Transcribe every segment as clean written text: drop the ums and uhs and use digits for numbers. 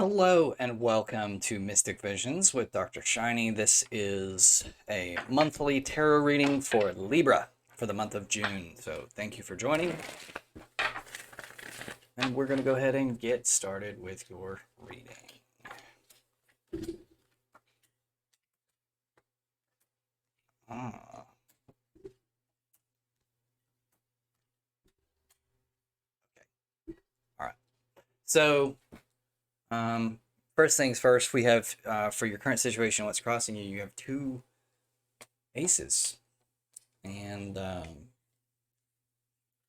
Hello and welcome to Mystic Visions with DrShiny. This is a monthly tarot reading for Libra for the month of June. So thank you for joining. And we're going to go ahead and get started with your reading. Ah, okay. All right. So first things first, we have for your current situation, what's crossing you, you have two aces. And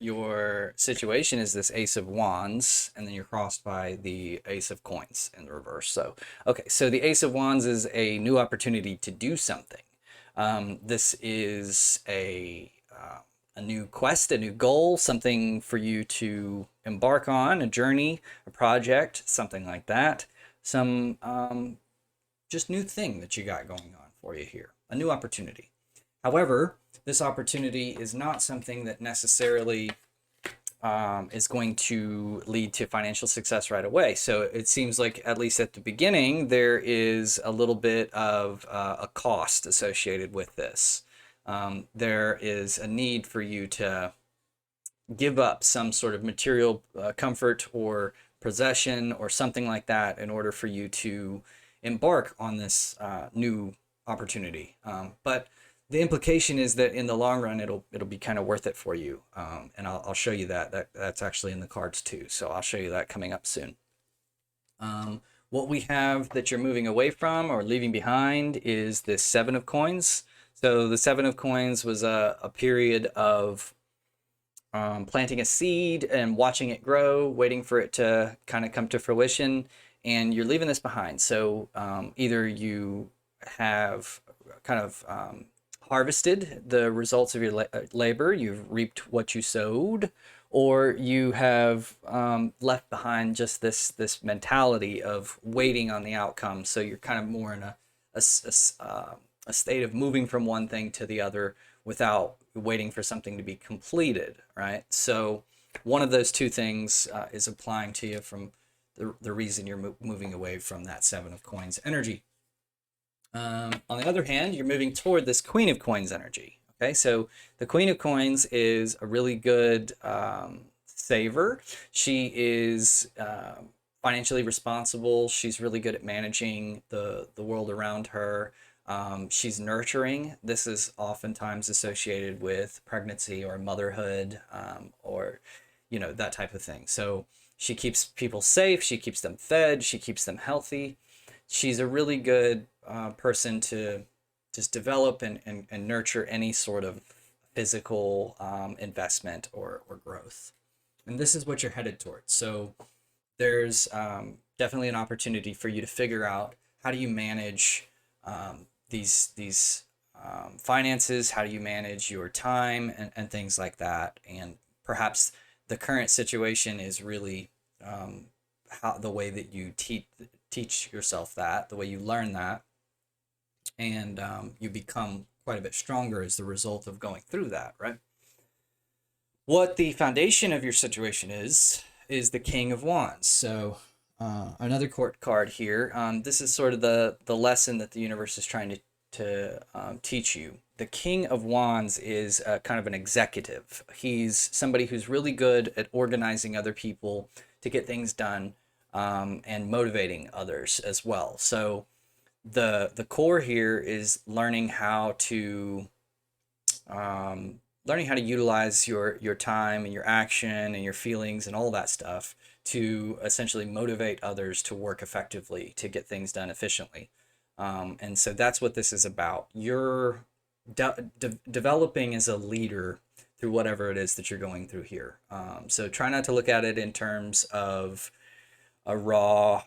your situation is this Ace of Wands, and then you're crossed by the Ace of Coins in the reverse. So, okay, so the Ace of Wands is a new opportunity to do something. This is a new quest, a new goal, something for you to embark on, a journey, a project, something like that. Some just new thing that you got going on for you here, a new opportunity. However, this opportunity is not something that necessarily is going to lead to financial success right away. So it seems like, at least at the beginning, there is a little bit of a cost associated with this. There is a need for you to give up some sort of material comfort or possession or something like that in order for you to embark on this new opportunity. But the implication is that in the long run, it'll be kind of worth it for you, and I'll show you that's actually in the cards too. So I'll show you that coming up soon. What we have that you're moving away from or leaving behind is the Seven of Coins. So the Seven of Coins was a period of planting a seed and watching it grow, waiting for it to kind of come to fruition, and you're leaving this behind. So either you have kind of harvested the results of your labor, you've reaped what you sowed, or you have left behind just this mentality of waiting on the outcome. So you're kind of more in a state of moving from one thing to the other without waiting for something to be completed, right? So one of those two things is applying to you from the reason you're moving away from that Seven of Coins energy. On the other hand, you're moving toward this Queen of Coins energy. Okay, so the Queen of Coins is a really good saver. She is financially responsible. She's really good at managing the world around her. She's nurturing. This is oftentimes associated with pregnancy or motherhood, or that type of thing. So she keeps people safe. She keeps them fed. She keeps them healthy. She's a really good person to just develop and nurture any sort of physical investment or growth. And this is what you're headed towards. So there's definitely an opportunity for you to figure out, how do you manage these finances? How do you manage your time and things like that? And perhaps the current situation is really the way that you teach yourself that, the way you learn that, and you become quite a bit stronger as the result of going through that, right? What the foundation of your situation is the King of Wands. So another court card here. This is sort of the lesson that the universe is trying to teach you. The King of Wands is kind of an executive. He's somebody who's really good at organizing other people to get things done, and motivating others as well. So the core here is learning how to utilize your time and your action and your feelings and all that stuff to essentially motivate others to work effectively, to get things done efficiently. And so that's what this is about. You're developing as a leader through whatever it is that you're going through here. So try not to look at it in terms of a raw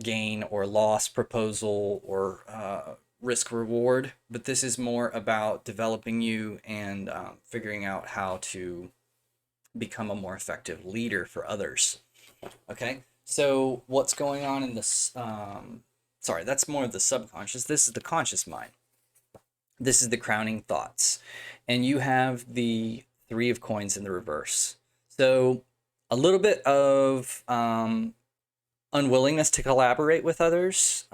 gain or loss proposal or risk reward, but this is more about developing you and figuring out how to become a more effective leader for others. Okay, so what's going on in this? Sorry, that's more of the subconscious. This is the conscious mind. This is the crowning thoughts, and you have the Three of Coins in the reverse. So a little bit of unwillingness to collaborate with others.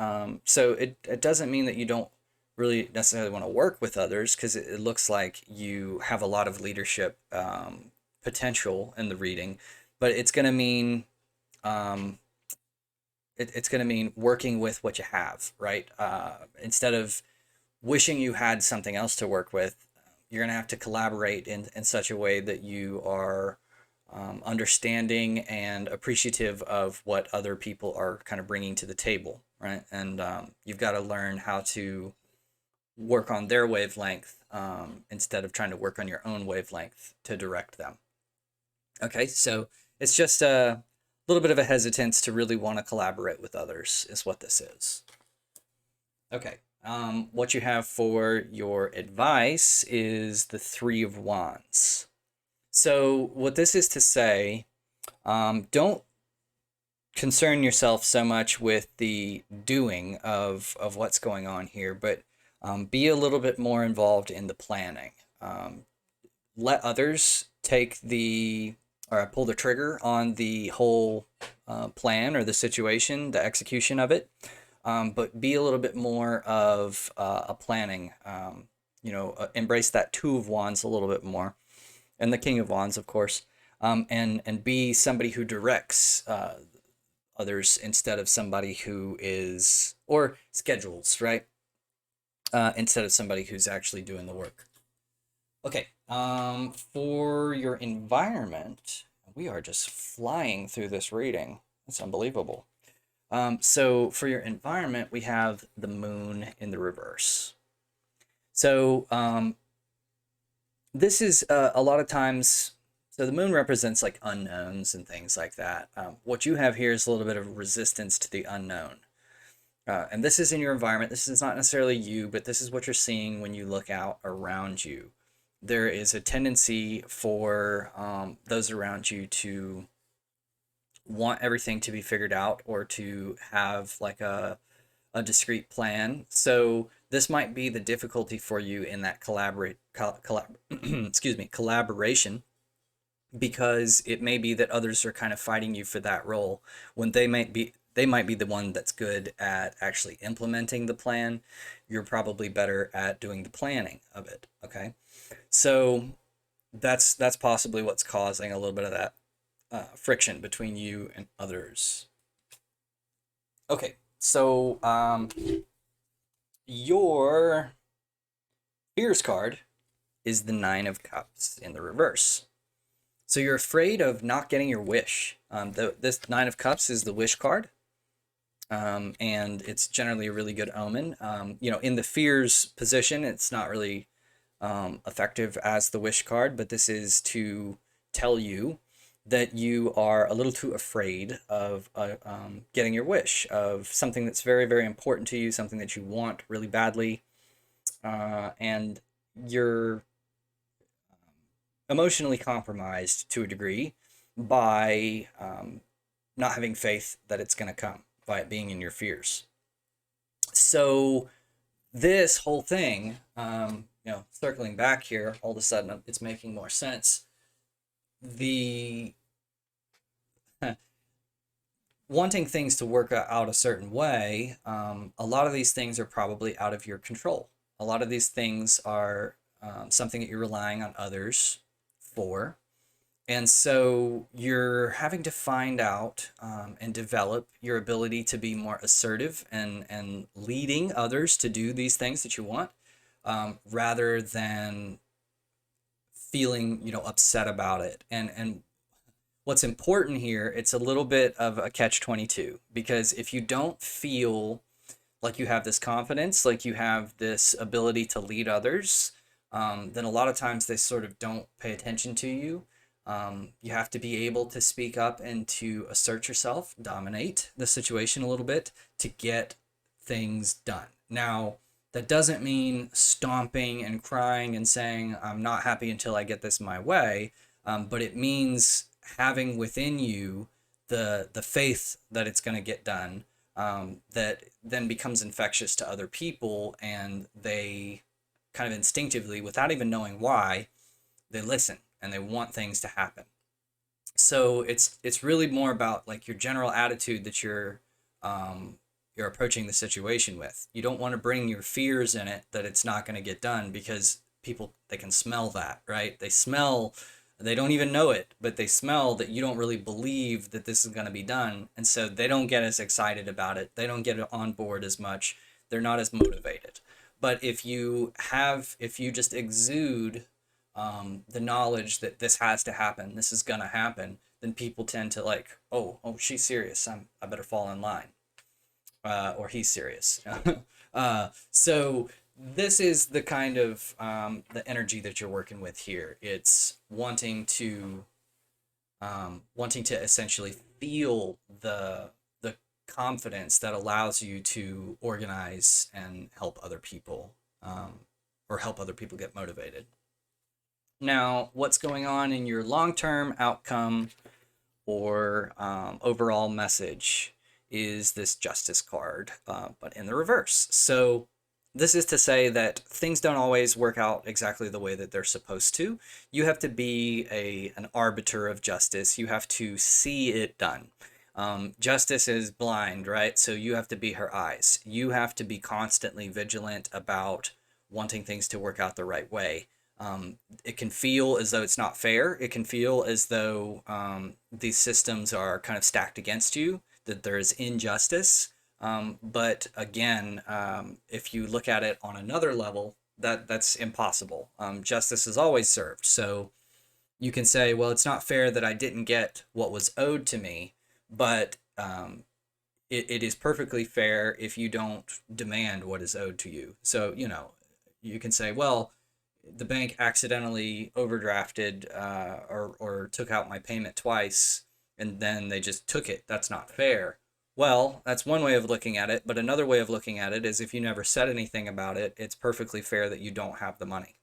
So it doesn't mean that you don't really necessarily want to work with others, because it looks like you have a lot of leadership potential in the reading, but it's going to mean um, it's going to mean working with what you have, right? Instead of wishing you had something else to work with, you're going to have to collaborate in such a way that you are understanding and appreciative of what other people are kind of bringing to the table, right? And you've got to learn how to work on their wavelength instead of trying to work on your own wavelength to direct them. Okay, so it's just a little bit of a hesitance to really want to collaborate with others is what this is. Okay, what you have for your advice is the Three of Wands. So what this is to say, don't concern yourself so much with the doing of what's going on here, but be a little bit more involved in the planning. Let others take the or pull the trigger on the whole plan or the situation, the execution of it, but be a little bit more of a planning. Embrace that Two of Wands a little bit more, and the King of Wands, of course, and be somebody who directs others instead of somebody who is, or schedules, right? Instead of somebody who's actually doing the work. Okay, for your environment, we are just flying through this reading. That's unbelievable. So for your environment, we have the moon in the reverse. So this is a lot of times, so the moon represents like unknowns and things like that. What you have here is a little bit of resistance to the unknown. And this is in your environment. This is not necessarily you, but this is what you're seeing when you look out around you. There is a tendency for those around you to want everything to be figured out or to have like a discrete plan. So this might be the difficulty for you in that collaboration, because it may be that others are kind of fighting you for that role when they might be the one that's good at actually implementing the plan. You're probably better at doing the planning of it. Okay, so that's possibly what's causing a little bit of that friction between you and others. Okay, so your fears card is the Nine of Cups in the reverse. So you're afraid of not getting your wish. This Nine of Cups is the wish card. And it's generally a really good omen. In the fears position, it's not really effective as the wish card, but this is to tell you that you are a little too afraid of getting your wish, of something that's very, very important to you, something that you want really badly, and you're emotionally compromised to a degree by not having faith that it's going to come, by it being in your fears. So this whole thing, circling back here, all of a sudden it's making more sense. The wanting things to work out a certain way, a lot of these things are probably out of your control. A lot of these things are something that you're relying on others for. And so you're having to find out and develop your ability to be more assertive and leading others to do these things that you want, rather than feeling, upset about it. And what's important here, it's a little bit of a catch-22, because if you don't feel like you have this confidence, like you have this ability to lead others, then a lot of times they sort of don't pay attention to you. You have to be able to speak up and to assert yourself, dominate the situation a little bit to get things done. Now, that doesn't mean stomping and crying and saying, I'm not happy until I get this my way, but it means having within you the faith that it's going to get done, that then becomes infectious to other people, and they kind of instinctively, without even knowing why, they listen and they want things to happen. So it's really more about like your general attitude that you're approaching the situation with. You don't want to bring your fears in it that it's not going to get done, because people, they can smell that, right? They smell, they don't even know it, but they smell that you don't really believe that this is going to be done, and so they don't get as excited about it. They don't get on board as much. They're not as motivated. But if you just exude the knowledge that this has to happen, this is gonna happen, then people tend to like, oh, she's serious. I better fall in line, or he's serious. So this is the kind of the energy that you're working with here. It's wanting to essentially feel the confidence that allows you to organize and help other people, or help other people get motivated. Now, what's going on in your long-term outcome or overall message is this justice card, but in the reverse. So this is to say that things don't always work out exactly the way that they're supposed to. You have to be an arbiter of justice. You have to see it done. Justice is blind, right? So you have to be her eyes. You have to be constantly vigilant about wanting things to work out the right way. It can feel as though it's not fair. It can feel as though these systems are kind of stacked against you, that there is injustice. But again, if you look at it on another level, that's impossible. Justice is always served. So you can say, well, it's not fair that I didn't get what was owed to me, but it is perfectly fair if you don't demand what is owed to you. So, you can say, well, the bank accidentally overdrafted, or took out my payment twice, and then they just took it. That's not fair. Well, that's one way of looking at it, but another way of looking at it is if you never said anything about it, it's perfectly fair that you don't have the money.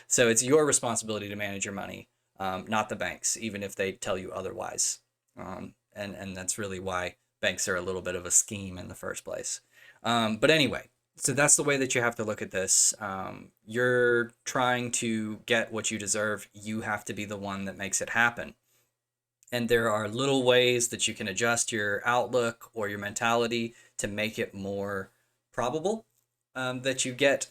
So it's your responsibility to manage your money, not the banks, even if they tell you otherwise. And that's really why banks are a little bit of a scheme in the first place. But anyway, so that's the way that you have to look at this. You're trying to get what you deserve. You have to be the one that makes it happen. And there are little ways that you can adjust your outlook or your mentality to make it more probable, that you get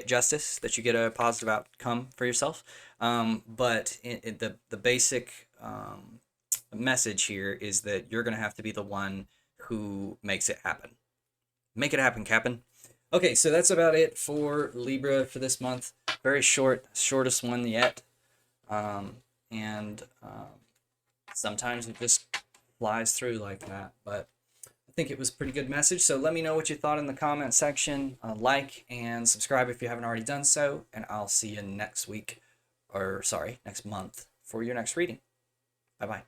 justice, that you get a positive outcome for yourself. But the basic message here is that you're going to have to be the one who makes it happen. Make it happen, Captain. Okay, so that's about it for Libra for this month. Very shortest one yet. And sometimes it just flies through like that. But I think it was a pretty good message. So let me know what you thought in the comment section. Like and subscribe if you haven't already done so. And I'll see you next week, or sorry, next month for your next reading. Bye-bye.